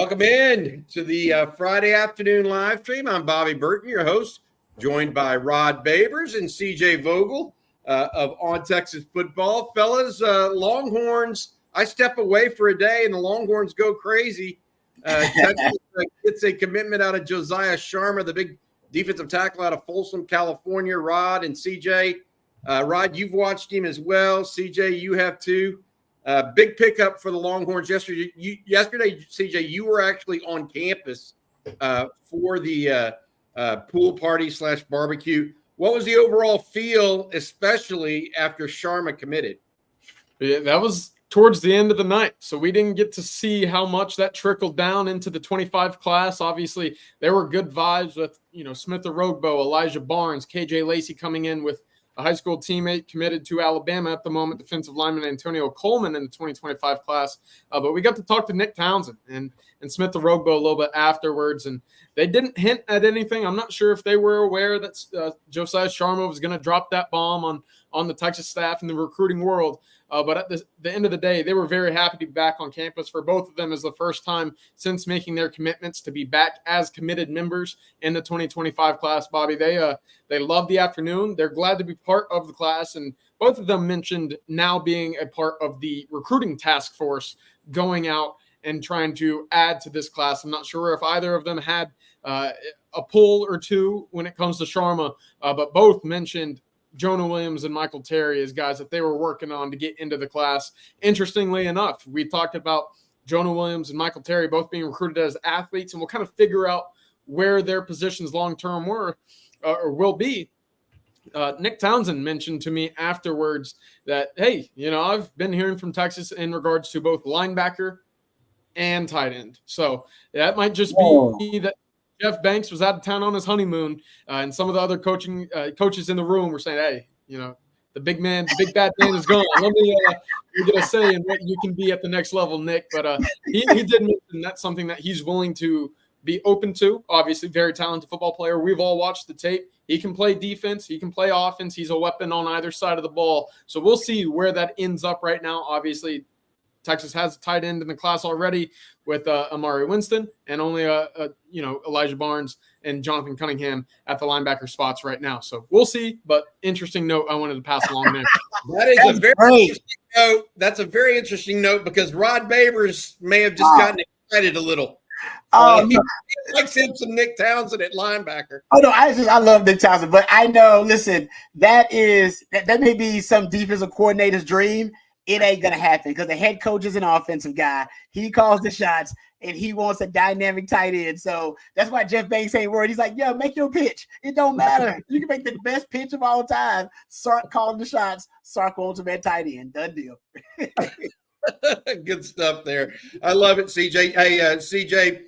Welcome in to the Friday afternoon live stream. I'm Bobby Burton, your host, joined by Rod Babers and CJ Vogel of On Texas Football. Fellas, Longhorns, I step away for a day and the Longhorns go crazy. Texas gets a commitment out of Josiah Sharma, the big defensive tackle out of Folsom, California. Rod and CJ. Rod, you've watched him as well. CJ, you have too. Big pickup for the Longhorns yesterday. Yesterday, CJ, you were actually on campus for the pool party / barbecue. What was the overall feel, especially after Sharma committed? Yeah, that was towards the end of the night, so we didn't get to see how much that trickled down into the 25 class. Obviously, there were good vibes with Smith Orogbo, Elijah Barnes, KJ Lacey coming in with a high school teammate committed to Alabama at the moment, defensive lineman Antonio Coleman in the 2025 class. But we got to talk to Nick Townsend and Smith Orogbo a little bit afterwards, and they didn't hint at anything. I'm not sure if they were aware that Josiah Sharma was going to drop that bomb on the Texas staff in the recruiting world. But at the end of the day, they were very happy to be back on campus. For both of them, is the first time since making their commitments to be back as committed members in the 2025 class. Bobby, they love the afternoon. They're glad to be part of the class, and both of them mentioned now being a part of the recruiting task force, going out and trying to add to this class. I'm not sure if either of them had a pull or two when it comes to Sharma, but both mentioned Jonah Williams and Michael Terry as guys that they were working on to get into the class. Interestingly enough, we talked about Jonah Williams and Michael Terry both being recruited as athletes, and we'll kind of figure out where their positions long-term were or will be. Nick Townsend mentioned to me afterwards that, hey, I've been hearing from Texas in regards to both linebacker and tight end. So that might just be that Jeff Banks was out of town on his honeymoon, and some of the other coaches in the room were saying, hey, the big bad man is gone. Let me get a say in what you can be at the next level, Nick. But he did mention that's something that he's willing to be open to. Obviously, very talented football player. We've all watched the tape. He can play defense. He can play offense. He's a weapon on either side of the ball. So we'll see where that ends up right now. Obviously, Texas has a tight end in the class already with Amari Winston, and only Elijah Barnes and Jonathan Cunningham at the linebacker spots right now. So we'll see. But interesting note I wanted to pass along there. That's a very interesting note. That's a very interesting note because Rod Babers may have just gotten excited a little. He likes him some Nick Townsend at linebacker. Oh no, I love Nick Townsend, but I know. Listen, that may be some defensive coordinator's dream. It ain't gonna happen because the head coach is an offensive guy. He calls the shots, and he wants a dynamic tight end. So that's why Jeff Banks ain't worried. He's like, "Yo, make your pitch. It don't matter. You can make the best pitch of all time. Sark calling the shots. Sark wants him at tight end. Done deal." Good stuff there. I love it, CJ. Hey, CJ,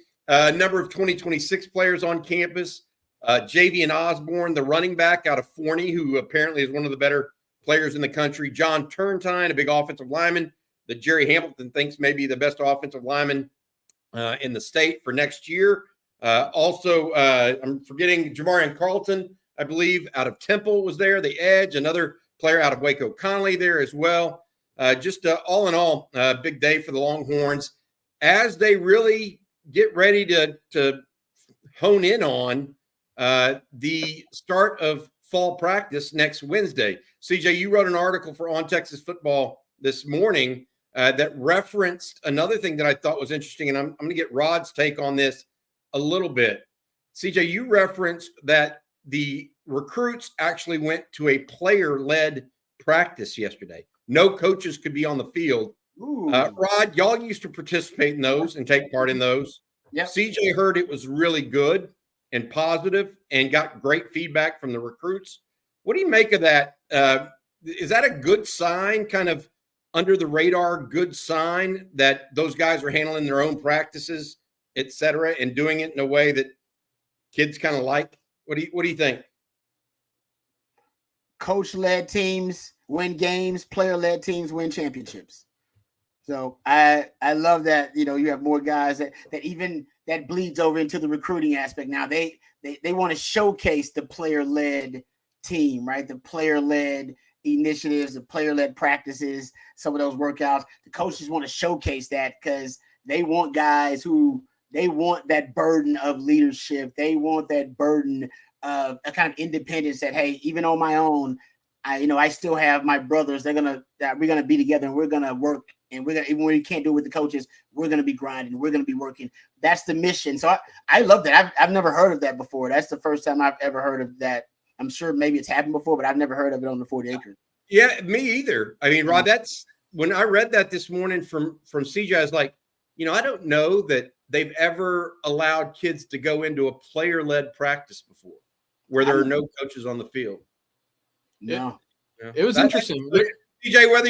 number of 2026 players on campus. Javian Osborne, the running back out of Forney, who apparently is one of the better players in the country. John Turntine, a big offensive lineman that Jerry Hamilton thinks may be the best offensive lineman in the state for next year. Also, I'm forgetting Jamarian Carlton, I believe, out of Temple was there, the edge. Another player out of Waco Connolly there as well. Just all in all, big day for the Longhorns as they really get ready to hone in on the start of fall practice next Wednesday. CJ, you wrote an article for On Texas Football this morning that referenced another thing that I thought was interesting, and I'm going to get Rod's take on this a little bit. CJ, you referenced that the recruits actually went to a player-led practice yesterday. No coaches could be on the field. Rod, y'all used to participate in those and take part in those. Yep. CJ heard it was really good and positive and got great feedback from the recruits. What do you make of that? Is that a good sign, kind of under the radar, good sign that those guys are handling their own practices, et cetera, and doing it in a way that kids kind of like? What do you think? Coach-led teams win games, player-led teams win championships. So I love that, you have more guys that even that bleeds over into the recruiting aspect. Now they want to showcase the player-led team, right? The player-led initiatives, the player-led practices, some of those workouts. The coaches want to showcase that because they want guys who They want that burden of leadership. They want that burden of a kind of independence that, hey, even on my own, I still have my brothers. We're gonna be together and we're gonna work, and even when we can't do it with the coaches, we're gonna be grinding. We're gonna be working. That's the mission. So I love that. I've never heard of that before. That's the first time I've ever heard of that. I'm sure maybe it's happened before, but I've never heard of it on the 40 acres. Yeah, me either. I mean, Rod, that's when I read that this morning from CJ, I was like, I don't know that they've ever allowed kids to go into a player-led practice before where there are no coaches on the field. No. It was interesting. CJ, whether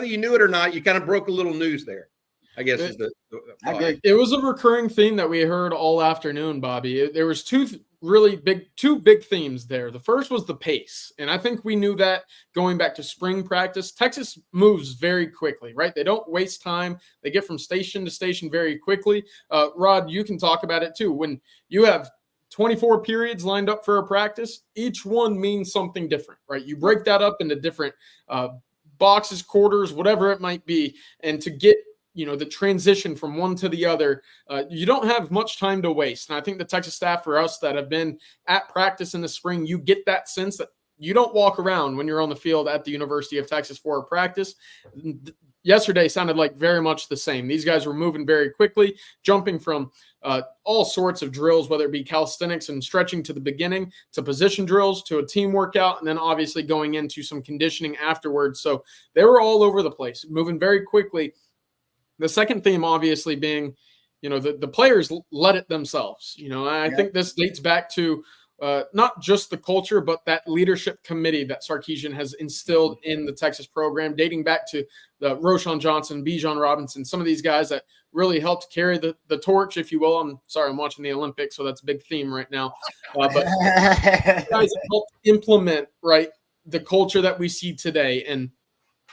you knew it or not, you kind of broke a little news there, I guess. It was a recurring theme that we heard all afternoon, Bobby. There was two big themes there. The first was the pace. And I think we knew that going back to spring practice. Texas moves very quickly, right? They don't waste time. They get from station to station very quickly. Rod, you can talk about it too. When you have 24 periods lined up for a practice, each one means something different, right? You break that up into different boxes, quarters, whatever it might be. And to get the transition from one to the other, you don't have much time to waste. And I think the Texas staff, for us that have been at practice in the spring, you get that sense that you don't walk around when you're on the field at the University of Texas for a practice. Yesterday sounded like very much the same. These guys were moving very quickly, jumping from all sorts of drills, whether it be calisthenics and stretching to the beginning, to position drills, to a team workout, and then obviously going into some conditioning afterwards. So they were all over the place, moving very quickly. The second theme, obviously, being, the players let it themselves. I think this dates back to not just the culture, but that leadership committee that Sarkisian has instilled in the Texas program, dating back to the Roshan Johnson, Bijan Robinson, some of these guys that really helped carry the torch, if you will. I'm sorry, I'm watching the Olympics, so that's a big theme right now. But guys helped implement, right, the culture that we see today. And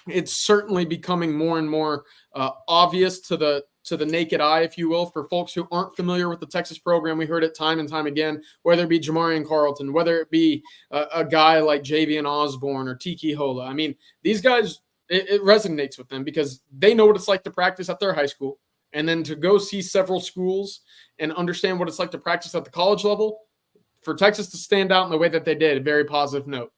it's certainly becoming more and more obvious to the naked eye, if you will, for folks who aren't familiar with the Texas program. We heard it time and time again, whether it be Jamarian Carlton, whether it be a guy like Javian Osborne or Tiki Hola. I mean, these guys, it resonates with them because they know what it's like to practice at their high school, and then to go see several schools and understand what it's like to practice at the college level. For Texas to stand out in the way that they did, a very positive note.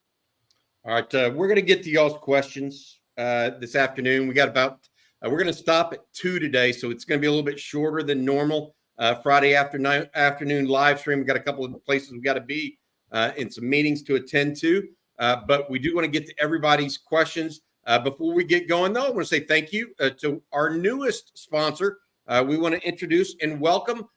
All right, we're going to get to y'all's questions this afternoon. We got about we're going to stop at 2 today, so it's going to be a little bit shorter than normal. Friday afternoon live stream. We've got a couple of places we've got to be and some meetings to attend to, but we do want to get to everybody's questions. Before we get going, though, I want to say thank you to our newest sponsor. We want to introduce and welcome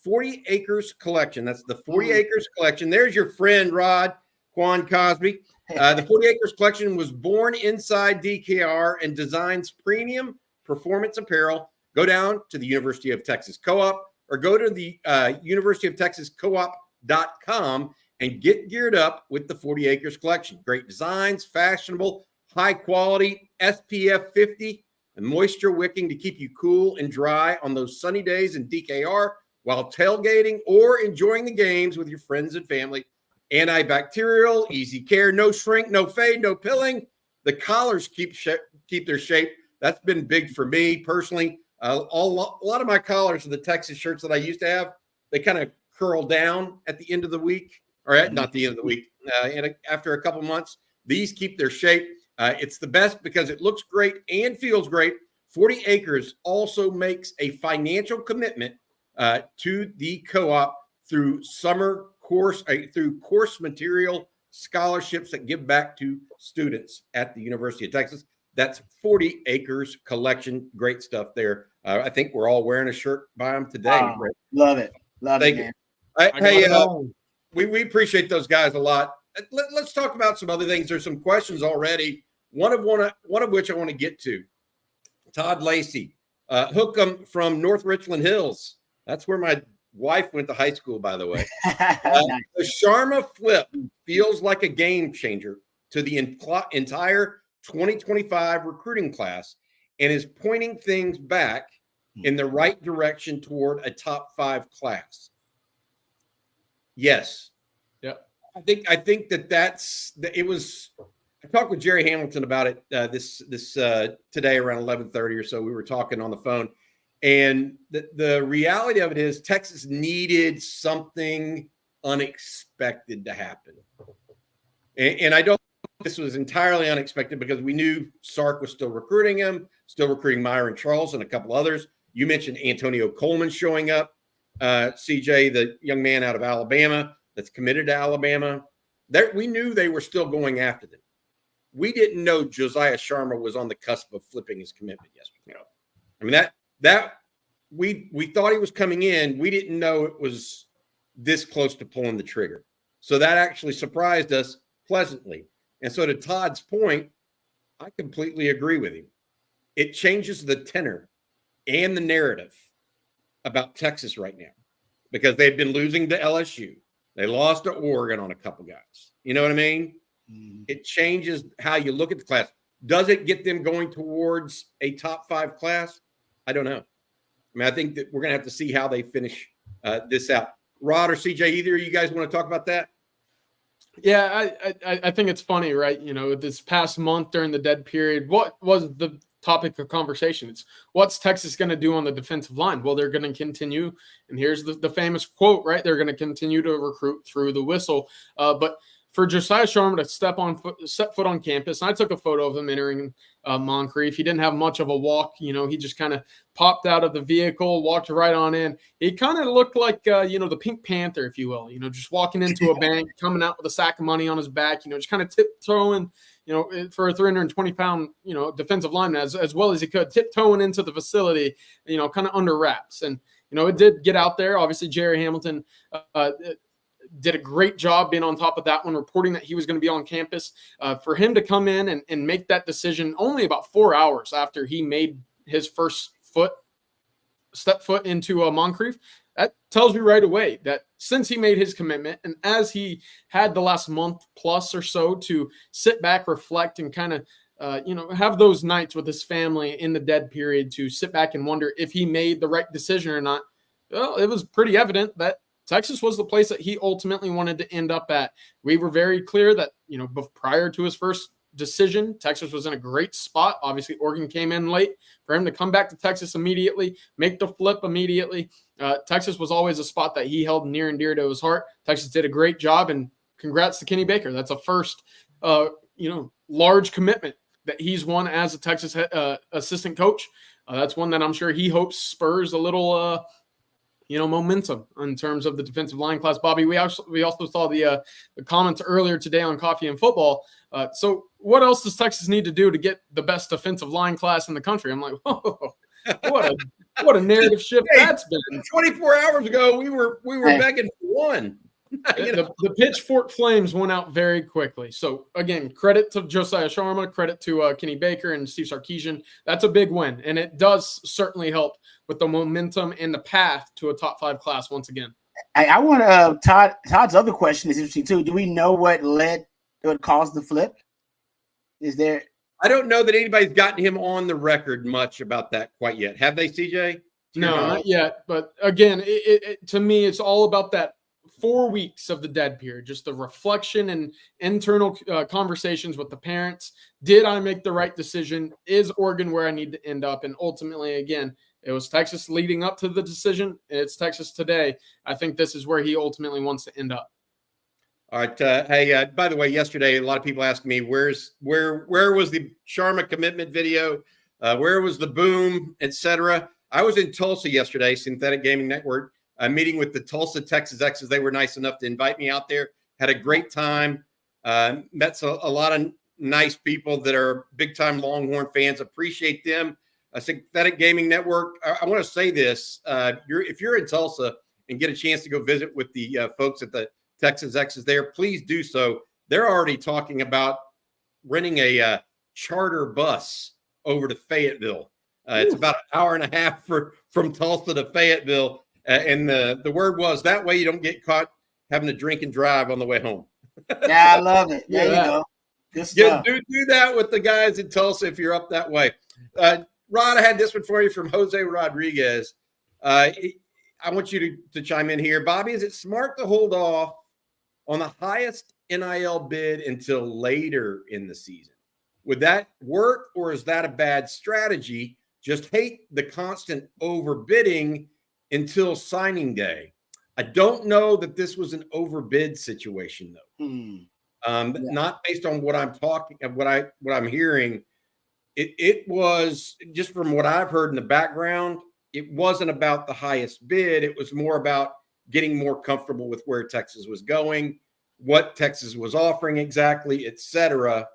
40 Acres Collection. That's the 40 Acres Collection. There's your friend, Rod Quan Cosby. The 40 Acres Collection was born inside DKR and designs premium performance apparel. Go down to the University of Texas Co-op or go to the University of Texas Co-op.com and get geared up with the 40 Acres Collection. Great designs, fashionable, high quality, SPF 50, and moisture wicking to keep you cool and dry on those sunny days in DKR while tailgating or enjoying the games with your friends and family. Antibacterial, easy care, no shrink, no fade, no pilling. The collars keep their shape. That's been big for me personally. A lot of my collars of the Texas shirts that I used to have, they kind of curl down at the end of the week, or not the end of the week. And after a couple months, these keep their shape. It's the best because it looks great and feels great. 40 Acres also makes a financial commitment to the co-op through course material scholarships that give back to students at the University of Texas. That's 40 Acres Collection. Great stuff there. I think we're all wearing a shirt by them today. Wow. Love it. Thank you. Man. We appreciate those guys a lot. Let's talk about some other things. There's some questions already. One of which I want to get to. Todd Lacey, Hookem from North Richland Hills. That's where my wife went to high school, by the way. The Sharma flip feels like a game changer to the entire 2025 recruiting class and is pointing things back in the right direction toward a top 5 class. Yes. Yeah. I think it was. I talked with Jerry Hamilton about it this today around 11:30 or so. We were talking on the phone, And the reality of it is Texas needed something unexpected to happen. And I don't think this was entirely unexpected because we knew Sark was still recruiting him, still recruiting Myron Charles and a couple others. You mentioned Antonio Coleman showing up. CJ, the young man out of Alabama that's committed to Alabama. We knew they were still going after them. We didn't know Josiah Sharma was on the cusp of flipping his commitment yesterday. I mean, that we thought he was coming in. We didn't know it was this close to pulling the trigger. So that actually surprised us pleasantly. And so to Todd's point, I completely agree with him. It changes the tenor and the narrative about Texas right now because they've been losing to LSU. They lost to Oregon on a couple guys. You know what I mean? Mm-hmm. It changes how you look at the class. Does it get them going towards a top 5 class? I don't know. I mean, I think that we're going to have to see how they finish this out. Rod or CJ, either of you guys want to talk about that? Yeah, I think it's funny, right? You know, this past month during the dead period, what was the topic of conversation? It's what's Texas going to do on the defensive line? Well, they're going to continue, and here's the famous quote, right? They're going to continue to recruit through the whistle. But for Josiah Sharma to set foot on campus, and I took a photo of him entering Moncrief. He didn't have much of a walk. You know, he just kind of popped out of the vehicle, walked right on in. He kind of looked like, the Pink Panther, if you will, just walking into a bank, coming out with a sack of money on his back, just kind of tiptoeing, for a 320-pound, defensive lineman as well as he could, tiptoeing into the facility, kind of under wraps. And, it did get out there. Obviously, Jerry Hamilton did a great job being on top of that one, reporting that he was going to be on campus. For him to come in and make that decision only about 4 hours after he made his first step foot into Moncrief, that tells you right away that since he made his commitment and as he had the last month plus or so to sit back, reflect, and kind of have those nights with his family in the dead period to sit back and wonder if he made the right decision or not, well, it was pretty evident that Texas was the place that he ultimately wanted to end up at. We were very clear that, prior to his first decision, Texas was in a great spot. Obviously, Oregon came in late. For him to come back to Texas immediately, make the flip immediately, Texas was always a spot that he held near and dear to his heart. Texas did a great job, and congrats to Kenny Baker. That's a first, large commitment that he's won as a Texas assistant coach. That's one that I'm sure he hopes spurs a little momentum in terms of the defensive line class. Bobby, we also saw the comments earlier today on Coffee and Football. So what else does Texas need to do to get the best defensive line class in the country? I'm like, whoa, what a narrative shift that's been. 24 hours ago, we were begging for one. The Pitchfork Flames went out very quickly. So, again, credit to Josiah Sharma, credit to Kenny Baker and Steve Sarkisian. That's a big win, and it does certainly help with the momentum and the path to a top 5 class once again. I want Todd's other question is interesting, too. Do we know what caused the flip? Is there – I don't know that anybody's gotten him on the record much about that quite yet. Have they, CJ? No, not yet. But, again, to me, it's all about that 4 weeks of the dead period, just the reflection and internal conversations with the parents. Did I make the right decision? Is Oregon where I need to end up? And ultimately, again, it was Texas leading up to the decision. It's Texas today. I think this is where he ultimately wants to end up. All right. Hey, by the way, yesterday, a lot of people asked me, where was the Sharma commitment video? Where was the boom, et cetera? I was in Tulsa yesterday, Synthetic Gaming Network, meeting with the Tulsa, Texas X's. They were nice enough to invite me out there. Had a great time. Met a lot of nice people that are big-time Longhorn fans. Appreciate them. Synthetic Gaming Network. I want to say this. If you're in Tulsa and get a chance to go visit with the folks at the Texas X's there, please do so. They're already talking about renting a charter bus over to Fayetteville. It's about an hour and a half from Tulsa to Fayetteville. And the word was that way you don't get caught having to drink and drive on the way home. Yeah, I love it. There you go. Good stuff. Do that with the guys in Tulsa if you're up that way. Rod, I had this one for you from Jose Rodriguez. I want you to chime in here. Bobby, is it smart to hold off on the highest NIL bid until later in the season? Would that work, or is that a bad strategy just hate the constant overbidding until signing day. I don't know that this was an overbid situation though. Not based on what I'm talking, what I'm hearing. It was just from what I've heard in the background. It wasn't about the highest bid. It was more about getting more comfortable with where Texas was going, what Texas was offering exactly, etc.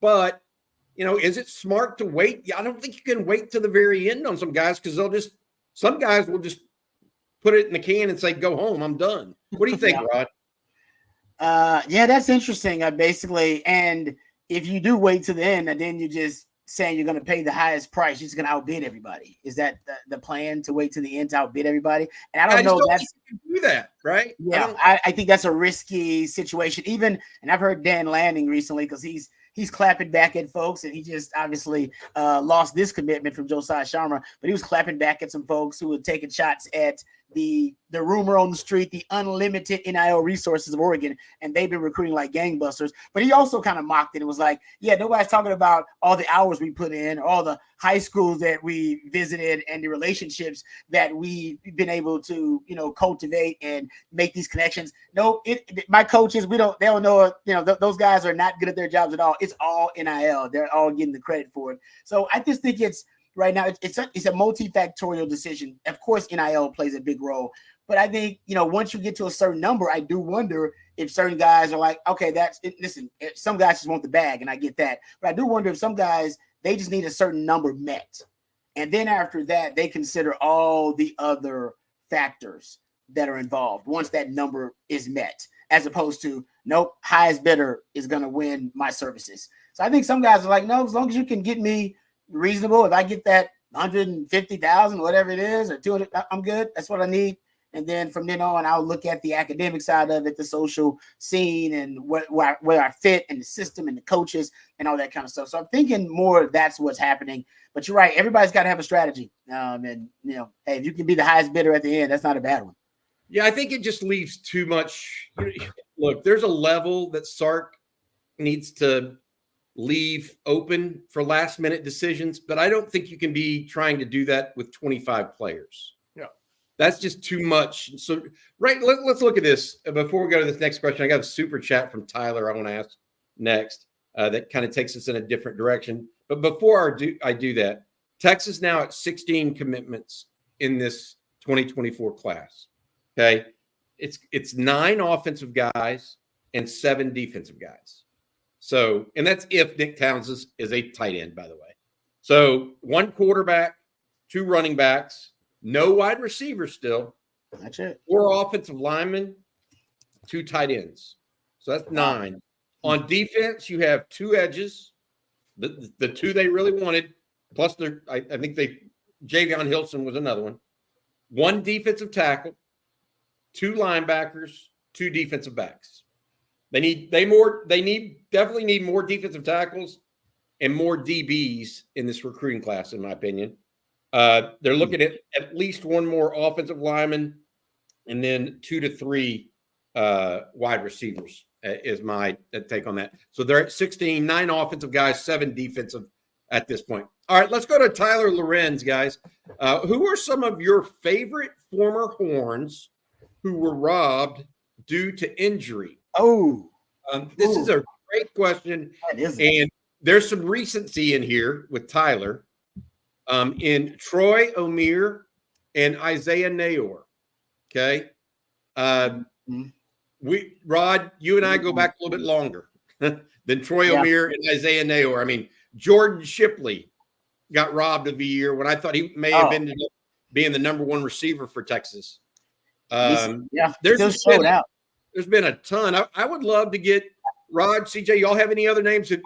But, is it smart to wait? Yeah, I don't think you can wait to the very end on some guys because some guys will just put it in the can and say, go home, I'm done. What do you think, Rod? Yeah, that's interesting. Basically, and if you do wait to the end, and then you're just saying you're going to pay the highest price, you're just going to outbid everybody. Is that the plan, to wait to the end to outbid everybody? And I don't know. That's you can do that, right? Yeah, I think that's a risky situation. Even, and I've heard Dan Lanning recently because he's clapping back at folks, and he just obviously lost this commitment from Josiah Sharma, but he was clapping back at some folks who were taking shots at the rumor on the street, the unlimited NIL resources of Oregon, and they've been recruiting like gangbusters. But he also kind of mocked it. It was like, yeah, nobody's talking about all the hours we put in, all the high schools that we visited, and the relationships that we've been able to, cultivate and make these connections. No, my coaches, they don't know, those guys are not good at their jobs at all. It's all NIL. They're all getting the credit for it. So I just think right now, it's a multifactorial decision. Of course, NIL plays a big role, but I think, once you get to a certain number, I do wonder if certain guys are like, okay, that's it. Listen, some guys just want the bag, and I get that, but I do wonder if some guys, they just need a certain number met, and then after that, they consider all the other factors that are involved once that number is met, as opposed to, nope, highest bidder is going to win my services. So I think some guys are like, no, as long as you can get me reasonable, if I get that 150,000, whatever it is, or 200, I'm good. That's what I need. And then from then on, I'll look at the academic side of it, the social scene, and where I fit, and the system, and the coaches, and all that kind of stuff. So I'm thinking more that's what's happening. But you're right. Everybody's got to have a strategy. And hey, if you can be the highest bidder at the end, that's not a bad one. Yeah, I think it just leaves too much. Look, there's a level that Sark needs to leave open for last minute decisions, but I don't think you can be trying to do that with 25 players. Yeah, that's just too much. So, right, let's look at this before we go to this next question. I got a super chat from Tyler I want to ask next that kind of takes us in a different direction. But before I do that, Texas now at 16 commitments in this 2024 class. Okay, it's 9 offensive guys and 7 defensive guys. So, and that's if Nick Towns is a tight end, by the way. So 1 quarterback, 2 running backs, no wide receivers still. That's it. 4 offensive linemen, 2 tight ends. So that's 9. On defense, you have 2 edges, the 2 they really wanted, plus I think Javion Hilson was another one. 1 defensive tackle, 2 linebackers, 2 defensive backs. They definitely need more defensive tackles and more DBs in this recruiting class, in my opinion. They're looking at least 1 more offensive lineman, and then 2 to 3 wide receivers is my take on that. So they're at 16, 9 offensive guys, 7 defensive at this point. All right, let's go to Tyler Lorenz, guys. Who are some of your favorite former Horns who were robbed due to injury? This is a great question, and there's some recency in here with Tyler. In Troy O'Meara and Isaiah Nayor. Okay, Rod, you and I go back a little bit longer than Troy O'Meara and Isaiah Nayor. I mean, Jordan Shipley got robbed of a year when I thought he may have ended up being the number 1 receiver for Texas. There's been a ton. I would love to get Rod, CJ. Y'all have any other names? If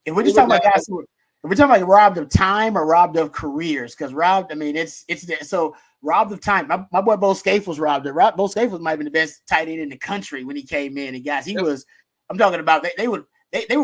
we're just talking about guys who, if we're talking about robbed of time or robbed of careers, because robbed, I mean, it's so robbed of time. My boy Bo Scaife was robbed. Bo Scaife might have been the best tight end in the country when he came in. And guys, he was. I'm talking about they were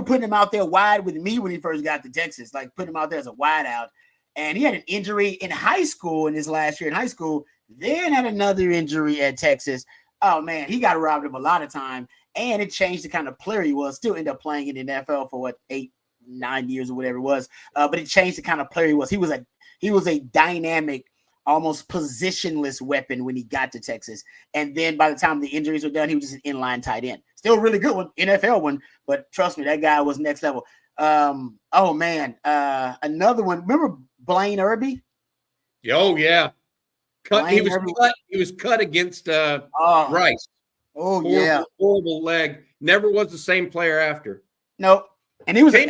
putting him out there wide with me when he first got to Texas, like putting him out there as a wide out. And he had an injury in high school in his last year in high school. Then had another injury at Texas. Oh, man, he got robbed of a lot of time, and it changed the kind of player he was. Still ended up playing in the NFL for, 8 9 years or whatever it was. But it changed the kind of player he was. He was a dynamic, almost positionless weapon when he got to Texas. And then by the time the injuries were done, he was just an inline tight end. Still a really good one, NFL one, but trust me, that guy was next level. Oh man, another one. Remember Blaine Irby? Oh yeah, Blaine Irby. He was cut against Rice. Oh horrible leg. Never was the same player after. Nope. And he was came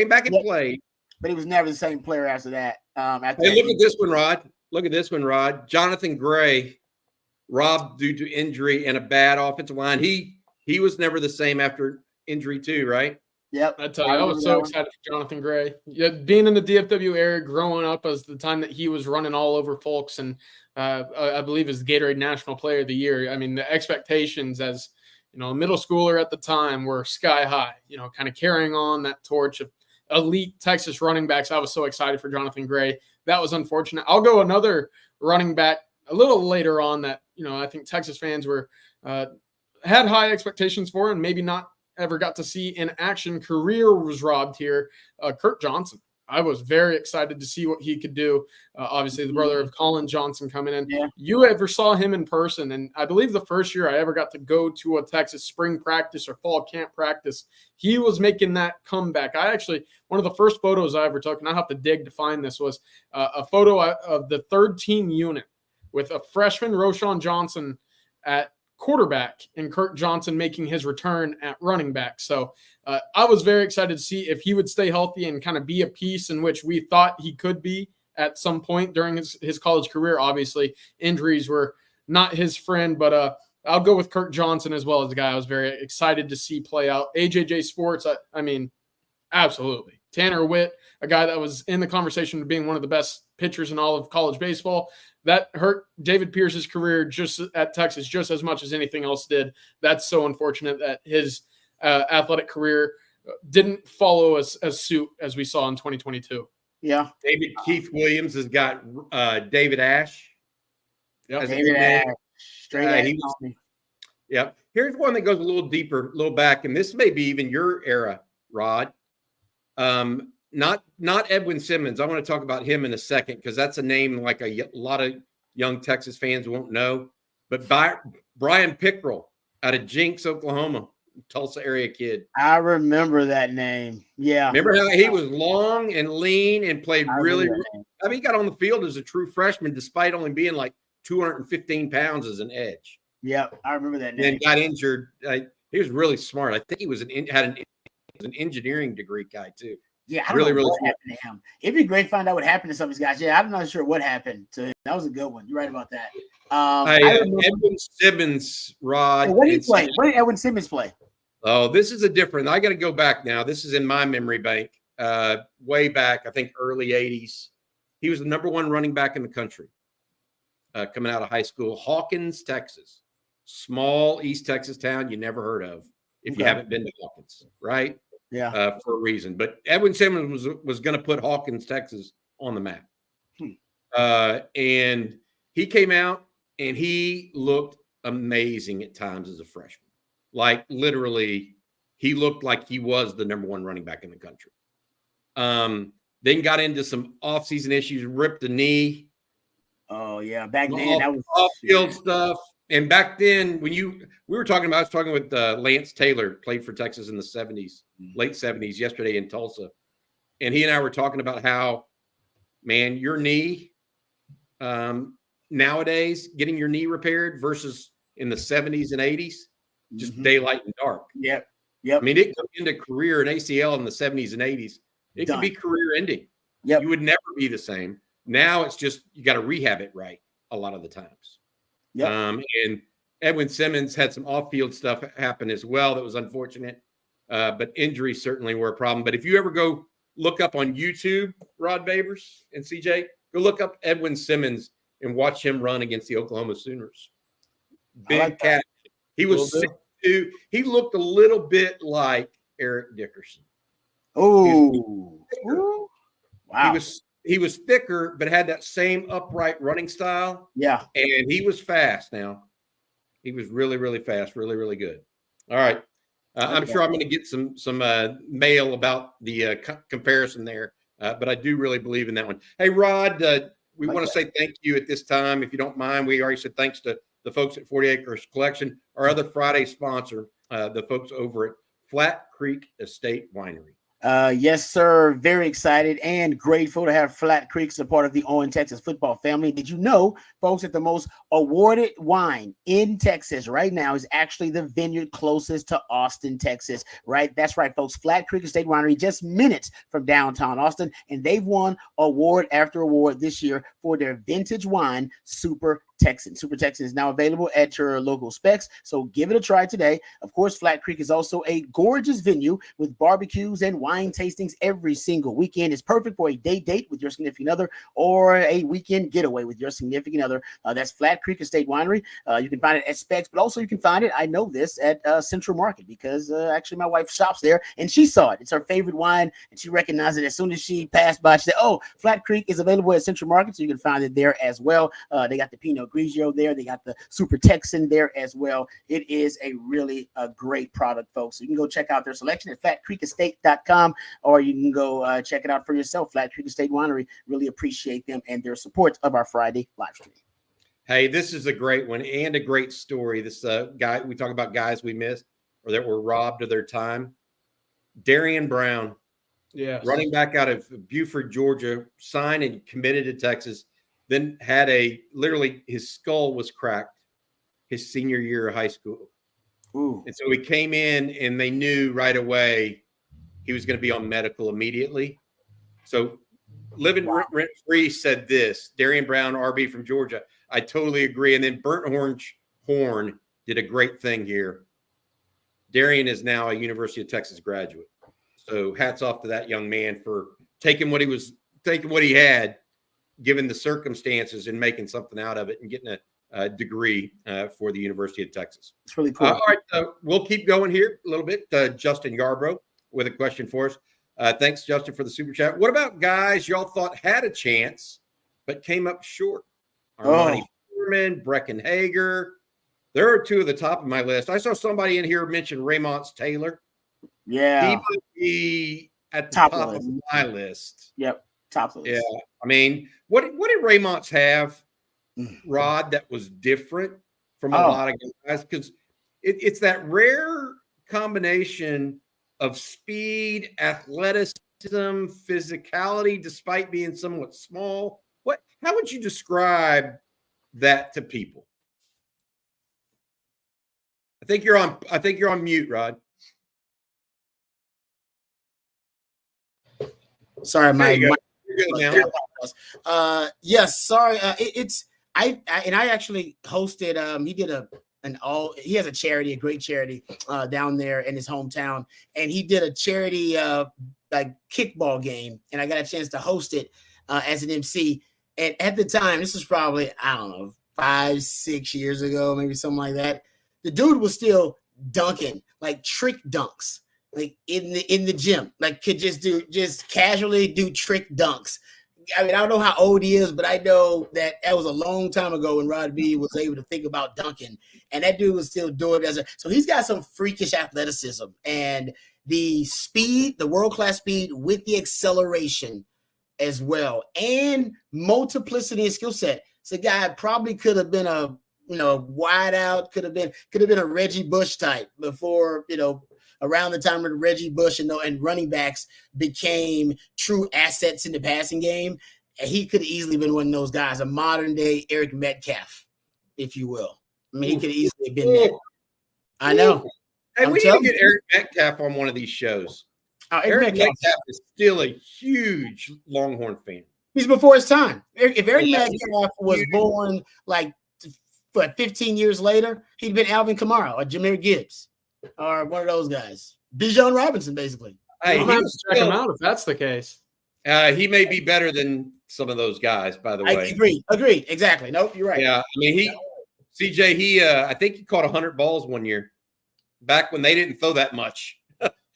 back and played, but he was never the same player after that. Look at this one, Rod. Look at this one, Rod. Jonathan Gray, robbed due to injury and a bad offensive line. He was never the same after injury too, right? Yep. I tell you, I was so excited for Jonathan Gray. Yeah, being in the DFW area, growing up as the time that he was running all over folks, and I believe is the Gatorade National Player of the Year. I mean, the expectations as a middle schooler at the time were sky high. Kind of carrying on that torch of elite Texas running backs. I was so excited for Jonathan Gray. That was unfortunate. I'll go another running back a little later on that I think Texas fans were had high expectations for, and maybe not ever got to see in action. Career was robbed here. Kurt Johnson. I was very excited to see what he could do. Obviously, the brother of Colin Johnson coming in. Yeah. You ever saw him in person? And I believe the first year I ever got to go to a Texas spring practice or fall camp practice, he was making that comeback. One of the first photos I ever took, and I have to dig to find this, was a photo of the third team unit with a freshman, Roshan Johnson, at quarterback, and Kurt Johnson making his return at running back. So I was very excited to see if he would stay healthy and kind of be a piece in which we thought he could be at some point during his college career. Obviously, injuries were not his friend, but I'll go with Kurt Johnson as well as the guy I was very excited to see play out. AJJ Sports, I mean, absolutely. Tanner Witt, a guy that was in the conversation of being one of the best pitchers in all of college baseball. That hurt David Pierce's career just at Texas just as much as anything else did. That's so unfortunate that his athletic career didn't follow as suit as we saw in 2022. Yeah. David Keith Williams has got David Ash. Yep. David Ash. Straight Yep. Here's one that goes a little deeper, a little back, and this may be even your era, Rod. Not Edwin Simmons. I want to talk about him in a second because that's a name like a lot of young Texas fans won't know. But Brian Pickrell out of Jinx, Oklahoma, Tulsa area kid. I remember that name. Yeah. Remember how he was long and lean and played really – he got on the field as a true freshman despite only being like 215 pounds as an edge. Yeah, I remember that name. And got injured. He was really smart. I think he was an engineering degree guy too. Yeah, I don't know what happened to him. It'd be great to find out what happened to some of these guys. Yeah, I'm not sure what happened to him. That was a good one. You're right about that. Edwin Simmons, Rod. What did he play? What did Edwin Simmons play? Oh, this is a different. I got to go back now. This is in my memory bank. Way back, I think early 80s. He was the number one running back in the country coming out of high school. Hawkins, Texas. Small East Texas town you never heard of if you haven't been to Hawkins, right? Yeah. For a reason. But Edwin Simmons was going to put Hawkins, Texas on the map. And he came out and he looked amazing at times as a freshman. Like literally, he looked like he was the number one running back in the country. Then got into some offseason issues, ripped a knee. Oh, yeah. Back then, that was off-field stuff. And back then, when I was talking with Lance Taylor, played for Texas in the 70s, late 70s, yesterday in Tulsa. And he and I were talking about how, man, your knee, nowadays, getting your knee repaired versus in the 70s and 80s, just daylight and dark. Yep. I mean, it could end a career in ACL in the 70s and 80s. It could be career ending. Yep. You would never be the same. Now it's just, you got to rehab it right a lot of the times. Yep. And Edwin Simmons had some off-field stuff happen as well that was unfortunate, but injuries certainly were a problem. But if you ever go look up on YouTube, Rod Babers and CJ, go look up Edwin Simmons and watch him run against the Oklahoma Sooners. Big cat. He was 6'2". He looked a little bit like Eric Dickerson. Oh, wow. He was thicker, but had that same upright running style. Yeah. And he was fast now. He was really, really fast, really, really good. All right. I'm sure I'm going to get some mail about the comparison there, but I do really believe in that one. Hey, Rod, we want to say thank you at this time. If you don't mind, we already said thanks to the folks at 40 Acres Collection, our other Friday sponsor, the folks over at Flat Creek Estate Winery. Yes, sir. Very excited and grateful to have Flat Creek as a part of the Owen, Texas football family. Did you know, folks, that the most awarded wine in Texas right now is actually the vineyard closest to Austin, Texas, right? That's right, folks. Flat Creek Estate Winery, just minutes from downtown Austin, and they've won award after award this year for their vintage wine, Super Texan. Super Texan is now available at your local specs, so give it a try today. Of course, Flat Creek is also a gorgeous venue with barbecues and wine tastings every single weekend. It's perfect for a date with your significant other or a weekend getaway with your significant other. That's Flat Creek Estate Winery. You can find it at specs, but also you can find it, I know this, at Central Market, because actually my wife shops there and she saw it. It's her favorite wine, and she recognized it as soon as she passed by. She said, "Oh, Flat Creek is available at Central Market," so you can find it there as well. They got the Pinot Grigio there. They got the Super Texan there as well. It is a really great product, folks. So you can go check out their selection at flatcreekestate.com, or you can go check it out for yourself. Flat Creek Estate Winery. Really appreciate them and their support of our Friday live stream. Hey, this is a great one and a great story. This guy, we talk about guys we missed or that were robbed of their time. Darian Brown, running back out of Buford, Georgia, signed and committed to Texas. Then had literally his skull was cracked his senior year of high school. Ooh. And so he came in and they knew right away he was going to be on medical immediately. So living rent free said this, Darian Brown, RB from Georgia. I totally agree. And then Burnt Orange Horn did a great thing here. Darian is now a University of Texas graduate. So hats off to that young man for taking what he had, given the circumstances, and making something out of it and getting a degree for the University of Texas. It's really cool. All right, we'll keep going here a little bit. Justin Yarbrough with a question for us. Thanks, Justin, for the super chat. What about guys y'all thought had a chance but came up short? Armani Foreman, Brecken Hager. There are two at the top of my list. I saw somebody in here mention Raymond Taylor. Yeah. He might be at the top of my list. Yep. Top of the list. Yeah. I mean, what did Raymond have, Rod, that was different from a lot of guys? Because it's that rare combination of speed, athleticism, physicality, despite being somewhat small. How would you describe that to people? I think you're on mute, Rod. Sorry, you're good now. Yes, sorry. I actually hosted. He did he has a charity, a great charity down there in his hometown, and he did a charity like kickball game, and I got a chance to host it as an MC. And at the time, this was probably, I don't know, 5-6 years ago, maybe something like that. The dude was still dunking, like trick dunks, like in the gym, like could just casually do trick dunks. I mean, I don't know how old he is, but I know that was a long time ago when Rod B was able to think about dunking, and that dude was still doing it so he's got some freakish athleticism and the speed, the world-class speed with the acceleration as well, and multiplicity of skill set. So guy probably could have been a wide out, could have been a Reggie Bush type before, around the time when Reggie Bush and running backs became true assets in the passing game. He could have easily been one of those guys, a modern day Eric Metcalf, if you will. I mean, he could have easily been that. I know. Hey, we need to get Eric Metcalf on one of these shows. Eric Metcalf is still a huge Longhorn fan. He's before his time. If Eric Metcalf was born like 15 years later, he'd been Alvin Kamara or Jahmyr Gibbs or one of those guys. Bijan Robinson, basically. Hey, I'm going to check him out if that's the case. He may be better than some of those guys, by the way. Agreed. Exactly. Nope, you're right. Yeah, I mean, CJ, I think he caught 100 balls one year back when they didn't throw that much.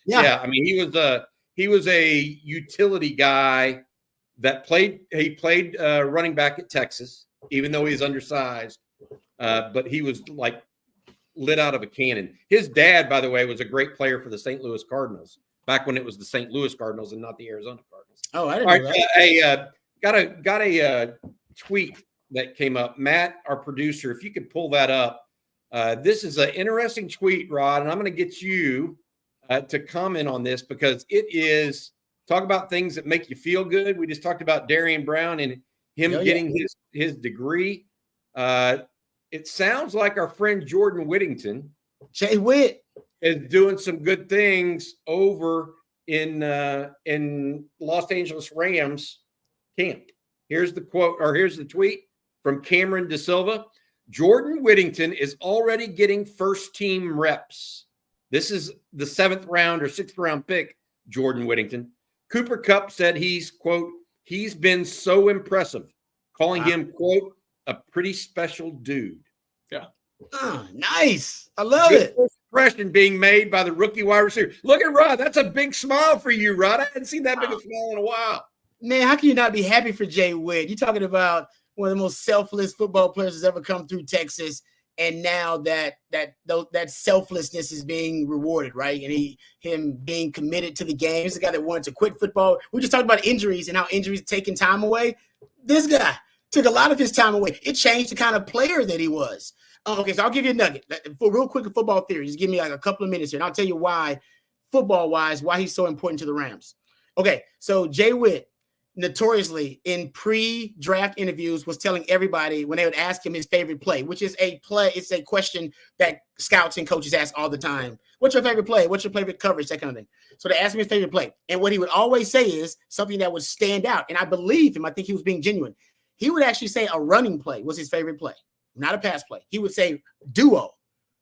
Yeah, I mean, he was a utility guy that played running back at Texas, even though he's undersized. But he was like lit out of a cannon. His dad, by the way, was a great player for the St. Louis Cardinals back when it was the St. Louis Cardinals and not the Arizona Cardinals. Oh, I didn't know that. Got a tweet that came up. Matt, our producer, if you could pull that up. This is an interesting tweet, Rod, and I'm going to get you to comment on this because it is talk about things that make you feel good. We just talked about Darian Brown and him getting his degree. It sounds like our friend Jordan Whittington, Jay Witt, is doing some good things over in Los Angeles Rams camp. Here's the quote, or here's the tweet from Cameron De Silva. Jordan Whittington is already getting first team reps. This is the 7th round or 6th round pick, Jordan Whittington. Cooper Kupp said he's, quote, he's been so impressive, calling him, quote, a pretty special dude. Yeah. Oh, nice. I love it. Impression being made by the rookie wide receiver. Look at Rod. That's a big smile for you, Rod. I hadn't seen that big a smile in a while. Man, how can you not be happy for Jay Witt? You're talking about one of the most selfless football players that's ever come through Texas. And now that selflessness is being rewarded, right? And him being committed to the game. He's the guy that wanted to quit football. We just talked about injuries and how injuries taking time away. This guy took a lot of his time away. It changed the kind of player that he was. Okay, so I'll give you a nugget. For real quick football theory, just give me like a couple of minutes here, and I'll tell you why, football-wise, why he's so important to the Rams. Okay, so Jay Witt, notoriously in pre-draft interviews, was telling everybody when they would ask him his favorite play, which is it's a question that scouts and coaches ask all the time. What's your favorite play? What's your favorite coverage? That kind of thing. So they asked him his favorite play. And what he would always say is something that would stand out. And I believe him. I think he was being genuine. He would actually say a running play was his favorite play, not a pass play. He would say duo.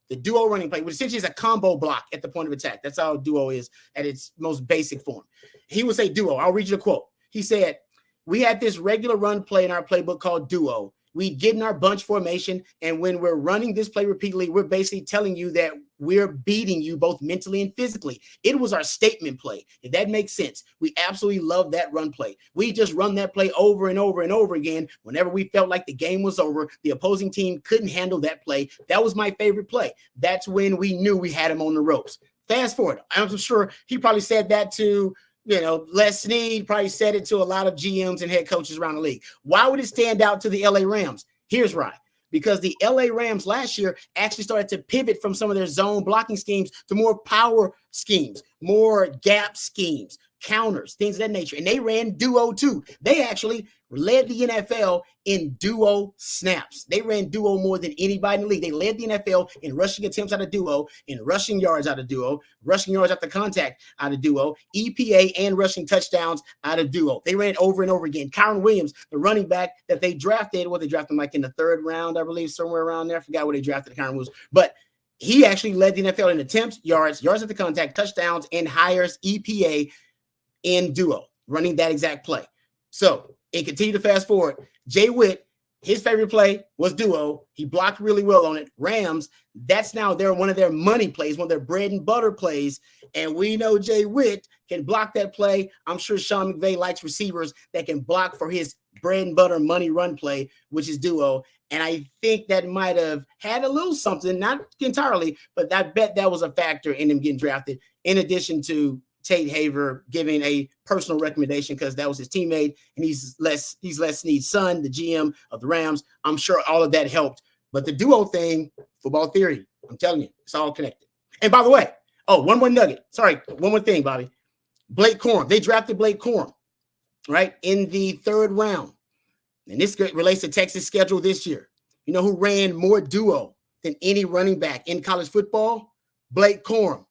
The duo running play, which essentially is a combo block at the point of attack. That's how duo is at its most basic form. He would say duo. I'll read you the quote. He said, we had this regular run play in our playbook called duo. We'd get in our bunch formation, and when we're running this play repeatedly, we're basically telling you that we're beating you both mentally and physically. It was our statement play, if that makes sense. We absolutely love that run play. We just run that play over and over and over again. Whenever we felt like the game was over, the opposing team couldn't handle that play. That was my favorite play. That's when we knew we had him on the ropes. Fast forward, I'm sure he probably said that to Les Snead, probably said it to a lot of GMs and head coaches around the league. Why would it stand out to the LA Rams? Here's why. Because the LA Rams last year actually started to pivot from some of their zone blocking schemes to more power schemes, more gap schemes, counters, things of that nature. And they ran duo too. They actually led the NFL in duo snaps. They ran duo more than anybody in the league. They led the NFL in rushing attempts out of duo, in rushing yards out of duo, rushing yards after contact out of duo, EPA and rushing touchdowns out of duo. They ran over and over again. Kyron Williams, the running back that they drafted, they drafted him like in the 3rd round, I believe, somewhere around there. I forgot where they drafted Kyron Williams. But he actually led the NFL in attempts, yards after contact, touchdowns, and hires EPA in duo, running that exact play. So, and continue to fast forward. Jay Witt, his favorite play was duo. He blocked really well on it. Rams, that's now one of their money plays, one of their bread and butter plays. And we know Jay Witt can block that play. I'm sure Sean McVay likes receivers that can block for his bread and butter money run play, which is duo. And I think that might have had a little something, not entirely, but I bet that was a factor in him getting drafted, in addition to Tate Haver giving a personal recommendation because that was his teammate, and he's Les Snead's son, the GM of the Rams. I'm sure all of that helped. But the duo thing, football theory, I'm telling you, it's all connected. And by the way, one more nugget. Sorry, one more thing, Bobby. Blake Corum. They drafted Blake Corum, right, in the 3rd round. And this relates to Texas' schedule this year. You know who ran more duo than any running back in college football? Blake Corum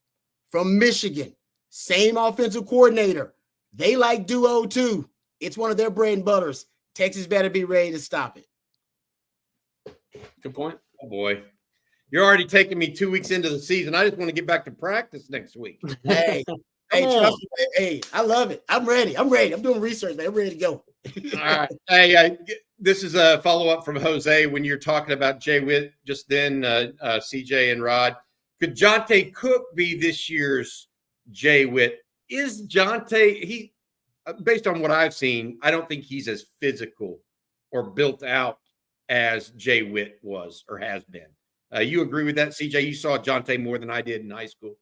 from Michigan. Same offensive coordinator. They like duo too. It's one of their bread and butters. Texas better be ready to stop it. Good point. Oh boy. You're already taking me 2 weeks into the season. I just want to get back to practice next week. Hey, trust me. Hey, I love it. I'm ready. I'm doing research, man. I'm ready to go. All right. Hey, this is a follow-up from Jose when you're talking about Jay Witt just then, CJ and Rod. Could Jonte Cook be this year's Jay Witt? Is Jonte, based on what I've seen, I don't think he's as physical or built out as Jay Witt was or has been. You agree with that, CJ? You saw Jonte more than I did in high school.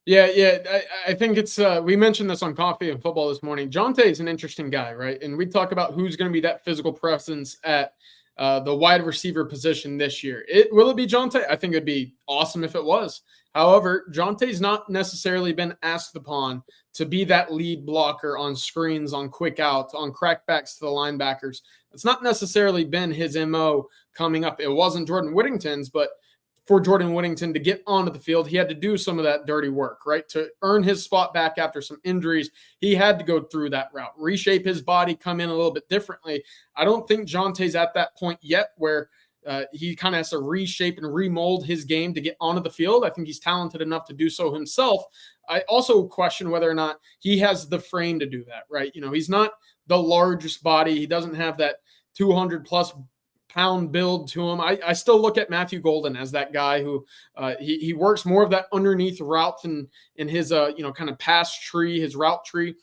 Yeah. I think it's we mentioned this on Coffee and Football this morning. Jonte is an interesting guy, right? And we talk about who's going to be that physical presence at the wide receiver position this year. Will it be Jonte? I think it'd be awesome if it was. However, Jonte's not necessarily been asked upon to be that lead blocker on screens, on quick outs, on crackbacks to the linebackers. It's not necessarily been his MO coming up. It wasn't Jordan Whittington's, but for Jordan Whittington to get onto the field, he had to do some of that dirty work, right? To earn his spot back after some injuries, he had to go through that route, reshape his body, come in a little bit differently. I don't think Jonte's at that point yet where he kind of has to reshape and remold his game to get onto the field. I think he's talented enough to do so himself. I also question whether or not he has the frame to do that, right? He's not the largest body. He doesn't have that 200-plus pound build to him. I still look at Matthew Golden as that guy who he works more of that underneath routes in his kind of pass tree, his route tree.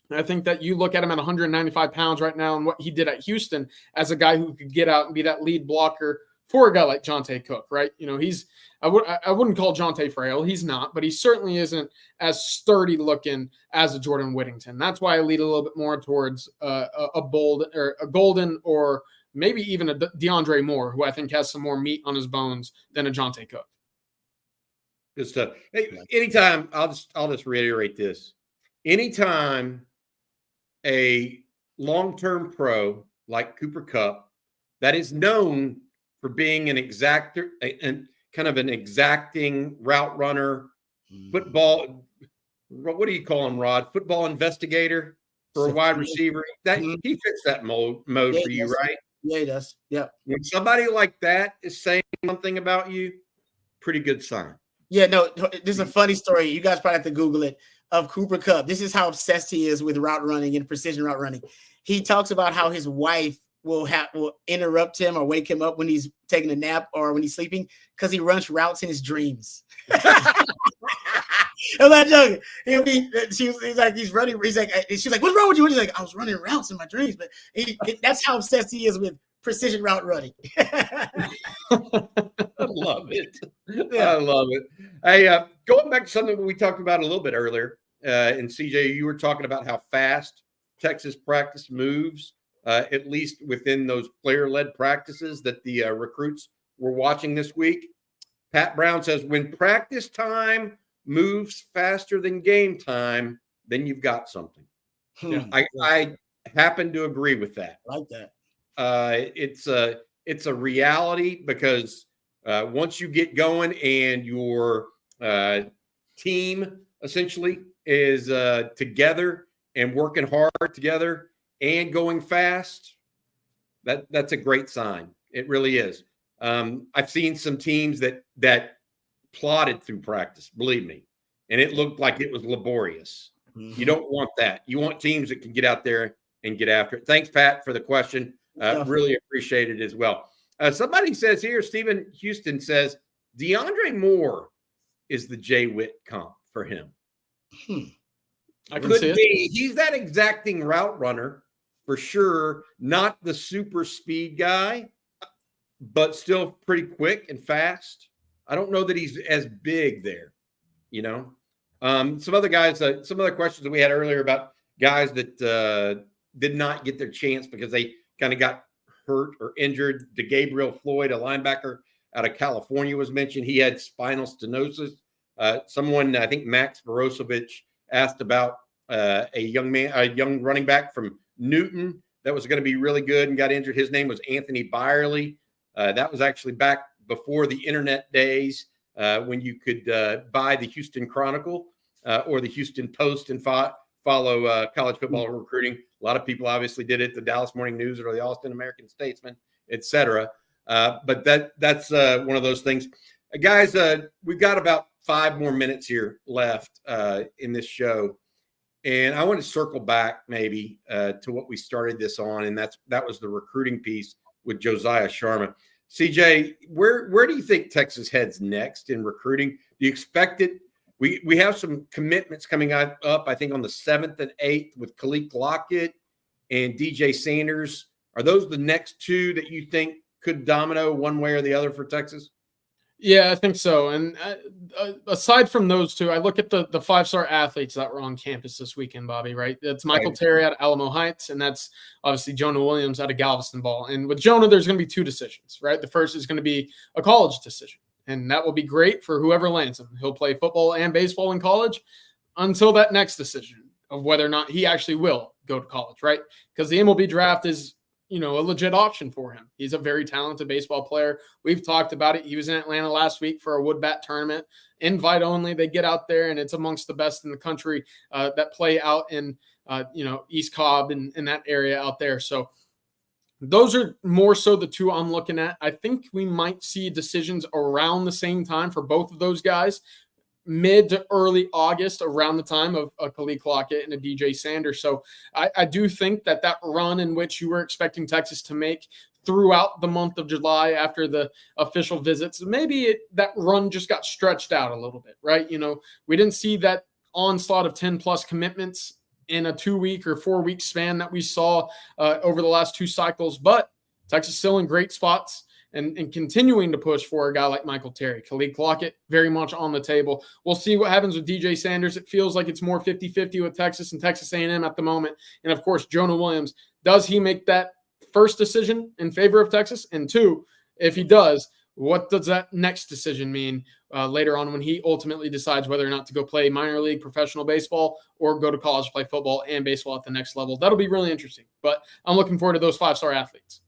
And I think that you look at him at 195 pounds right now and what he did at Houston as a guy who could get out and be that lead blocker for a guy like Jonte Cook, right? I wouldn't call Jonte frail. He's not, but he certainly isn't as sturdy looking as a Jordan Whittington. That's why I lead a little bit more towards a Golden or maybe even a DeAndre Moore, who I think has some more meat on his bones than a Jonte Cook. Good stuff. Hey, anytime, I'll just reiterate this. Anytime a long-term pro like Cooper Kupp that is known for being an exactor and kind of an exacting route runner, football, what do you call him, Rod? Football investigator for a wide receiver. That he fits that mode for you, right? Yeah, he does. Yeah. When somebody like that is saying something about you, pretty good sign. Yeah, no, this is a funny story. You guys probably have to Google it, of Cooper Kupp. This is how obsessed he is with route running and precision route running. He talks about how his wife will interrupt him or wake him up when he's taking a nap or when he's sleeping because he runs routes in his dreams. I'm not joking. He's like, he's running. He's like, she's like, what's wrong with you? And he's like, I was running routes in my dreams. But that's how obsessed he is with precision route running. I love it. Yeah. I love it. Hey, going back to something we talked about a little bit earlier, and CJ, you were talking about how fast Texas practice moves, at least within those player-led practices that the recruits were watching this week. Pat Brown says, when practice time moves faster than game time, then you've got something. Yeah, I happen to agree with that. I like that. It's a reality because once you get going and your team essentially is together and working hard together and going fast, that's a great sign. It really is. I've seen some teams that plodded through practice, believe me, and it looked like it was laborious. Mm-hmm. You don't want that. You want teams that can get out there and get after it. Thanks, Pat, for the question. Really appreciate it as well. Somebody says here, Stephen Houston says, DeAndre Moore is the Jay Witt comp for him. I can see it. He's that exacting route runner for sure. Not the super speed guy, but still pretty quick and fast. I don't know that he's as big there, Some other guys, some other questions that we had earlier about guys that did not get their chance because they kind of got hurt or injured. DeGabriel Floyd, a linebacker out of California, was mentioned. He had spinal stenosis. Someone, I think Max Vorosovich, asked about a young running back from Newton that was going to be really good and got injured. His name was Anthony Byerly. That was actually back before the internet days when you could buy the Houston Chronicle or the Houston Post and follow college football recruiting. A lot of people obviously did it, the Dallas Morning News or the Austin American Statesman, etc. But that's one of those things. Guys, we've got about 5 more minutes here left in this show. And I want to circle back maybe to what we started this on, and that was the recruiting piece with Josiah Sharma. CJ, where do you think Texas heads next in recruiting? Do you expect it? We have some commitments coming up, I think, on the 7th and 8th with Khalid Lockett and DJ Sanders. Are those the next 2 that you think could domino one way or the other for Texas? Yeah, I think so. And aside from those two, I look at the 5-star athletes that were on campus this weekend, Bobby, right? That's Michael Terry out of Alamo Heights, and that's obviously Jonah Williams out of Galveston Ball. And with Jonah, there's going to be two decisions, right? The first is going to be a college decision, and that will be great for whoever lands him. He'll play football and baseball in college until that next decision of whether or not he actually will go to college, right? Because the MLB draft is a legit option for him. He's a very talented baseball player. We've talked about it. He was in Atlanta last week for a wood bat tournament, invite only. They get out there, and it's amongst the best in the country that play out in, East Cobb and that area out there. So those are more so the two I'm looking at. I think we might see decisions around the same time for both of those guys, mid to early August, around the time of a Khalid Clockett and a DJ Sanders. So I do think that run in which you were expecting Texas to make throughout the month of July after the official visits, maybe that run just got stretched out a little bit, right? We didn't see that onslaught of 10 plus commitments in a 2-week or 4-week span that we saw over the last two cycles, but Texas still in great spots. And continuing to push for a guy like Michael Terry. Khalid Clockett, very much on the table. We'll see what happens with DJ Sanders. It feels like it's more 50-50 with Texas and Texas A&M at the moment. And, of course, Jonah Williams. Does he make that first decision in favor of Texas? And two, if he does, what does that next decision mean later on when he ultimately decides whether or not to go play minor league professional baseball or go to college to play football and baseball at the next level? That'll be really interesting. But I'm looking forward to those 5-star athletes.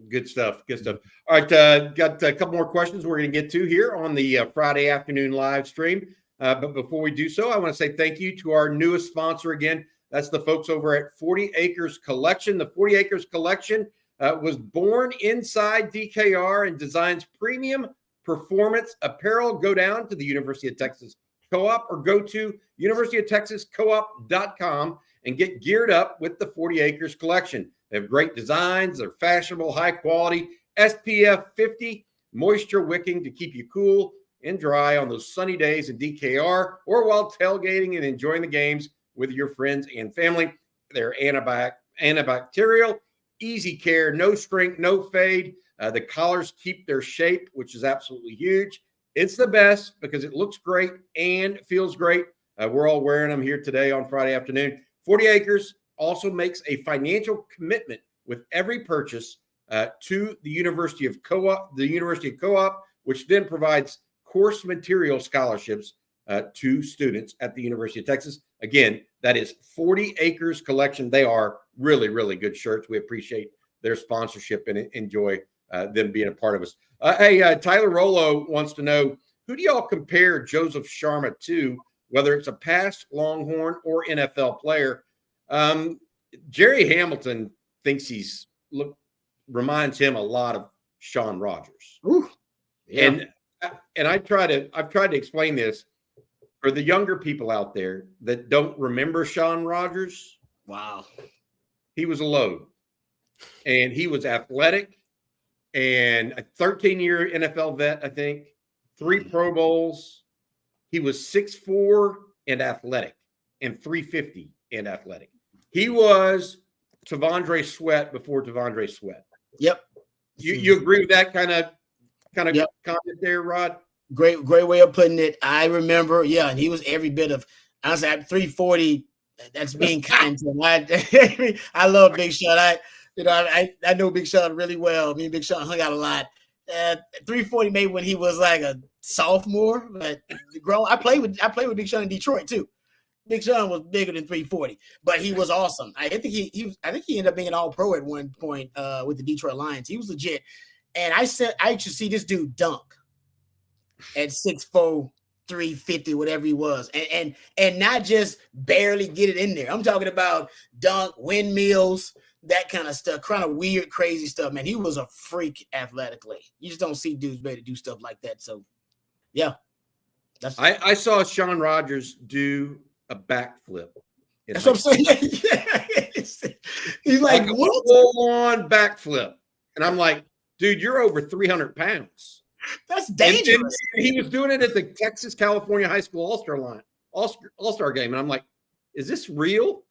Good stuff. Good stuff. All right. Got a couple more questions we're going to get to here on the Friday afternoon live stream. But before we do so, I want to say thank you to our newest sponsor again. That's the folks over at 40 Acres Collection. The 40 Acres Collection was born inside DKR and designs premium performance apparel. Go down to the University of Texas Co-op or go to universityoftexascoop.com and get geared up with the 40 Acres Collection. They have great designs. They're fashionable, high quality, SPF 50, moisture wicking to keep you cool and dry on those sunny days in DKR or while tailgating and enjoying the games with your friends and family. They're antibacterial, easy care, no shrink, no fade. The collars keep their shape, which is absolutely huge. It's the best because it looks great and feels great. We're all wearing them here today on Friday afternoon. 40 Acres also makes a financial commitment with every purchase to the University of Co-op, which then provides course material scholarships to students at the University of Texas. Again, that is 40 Acres Collection. They are really, really good shirts. We appreciate their sponsorship and enjoy them being a part of us. Tyler Rollo wants to know, who do y'all compare Joseph Sharma to, whether it's a past Longhorn or NFL player? Jerry Hamilton thinks reminds him a lot of Sean Rogers. Ooh, yeah. And I've tried to explain this for the younger people out there that don't remember Sean Rogers. Wow. He was a load and he was athletic and a 13-year NFL vet, I think, 3 Pro Bowls. He was 6'4" and athletic and 350 and athletic. He was Tavondre Sweat before Tavondre Sweat. Yep. You agree with that kind of Yep. comment there, Rod? Great way of putting it. I remember, and he was every bit of, honestly, at 340, that's being kind to him. I love Big Sean. I know Big Sean really well. Me and Big Sean hung out a lot. 340 maybe when he was like a sophomore, but I played with Big Sean in Detroit too. Big Sean was bigger than 340, but he was awesome. I think he ended up being an All-Pro at one point with the Detroit Lions. He was legit. And I should see this dude dunk at 6'4", 350, whatever he was, and not just barely get it in there. I'm talking about dunk, windmills, that kind of stuff, kind of weird, crazy stuff. Man, he was a freak athletically. You just don't see dudes better do stuff like that. So, yeah, I saw Sean Rogers do a backflip. That's what I'm saying. He's like a what? full-on backflip, and I'm like, dude, you're over 300 pounds. That's dangerous. And he was doing it at the Texas California High School All-Star game, and I'm like, is this real?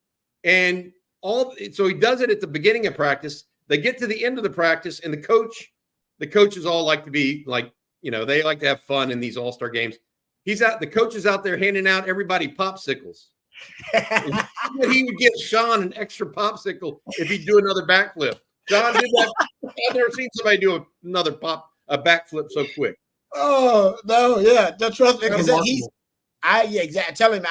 And so he does it at the beginning of practice. They get to the end of the practice, and the coaches all like to be like they like to have fun in these all-star games. The coach is out there handing out everybody popsicles. He would give Sean an extra popsicle if he'd do another backflip. Sean did that. I've never seen somebody do another backflip so quick. Oh no, yeah, don't trust me because Remarkable. exactly. Tell him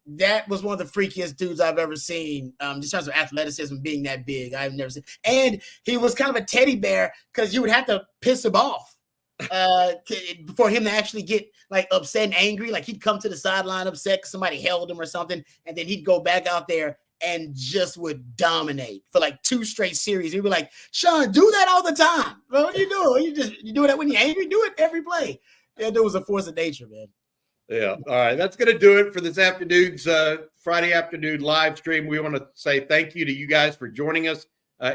that was one of the freakiest dudes I've ever seen. Just in terms of athleticism, being that big, I've never seen. And he was kind of a teddy bear because you would have to piss him off for him to actually get like upset and angry. Like he'd come to the sideline upset because somebody held him or something, and then he'd go back out there and just would dominate for like 2 straight series. He'd be like, Sean, do that all the time. Bro, what are you doing? You do that when you're angry? Do it every play. Yeah, there was a force of nature, man. Yeah. All right. That's going to do it for this afternoon's Friday afternoon live stream. We want to say thank you to you guys for joining us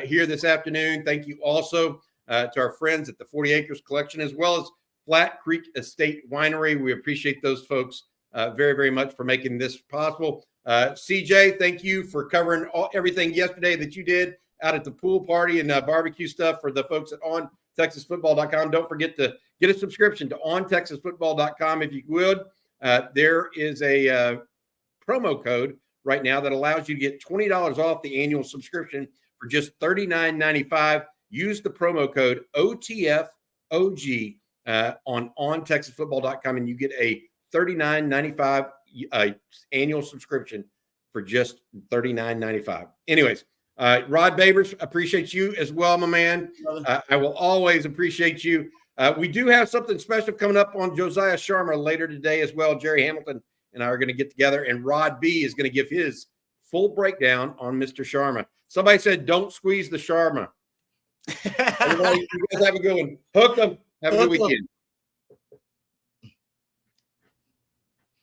here this afternoon. Thank you also to our friends at the 40 Acres Collection, as well as Flat Creek Estate Winery. We appreciate those folks very, very much for making this possible. CJ, thank you for covering everything yesterday that you did out at the pool party and barbecue stuff for the folks at OnTexasFootball.com. Don't forget to get a subscription to OnTexasFootball.com if you would. There is a promo code right now that allows you to get $20 off the annual subscription for just $39.95. Use the promo code OTFOG on OnTexasFootball.com, and you get a $39.95 annual subscription for just $39.95. Anyways, Rod Babers, appreciate you as well, my man. I will always appreciate you. We do have something special coming up on Josiah Sharma later today as well. Jerry Hamilton and I are going to get together, and Rod B is going to give his full breakdown on Mr. Sharma. Somebody said, don't squeeze the Sharma. Everybody, you guys have a good one. Hook them. Have a good weekend.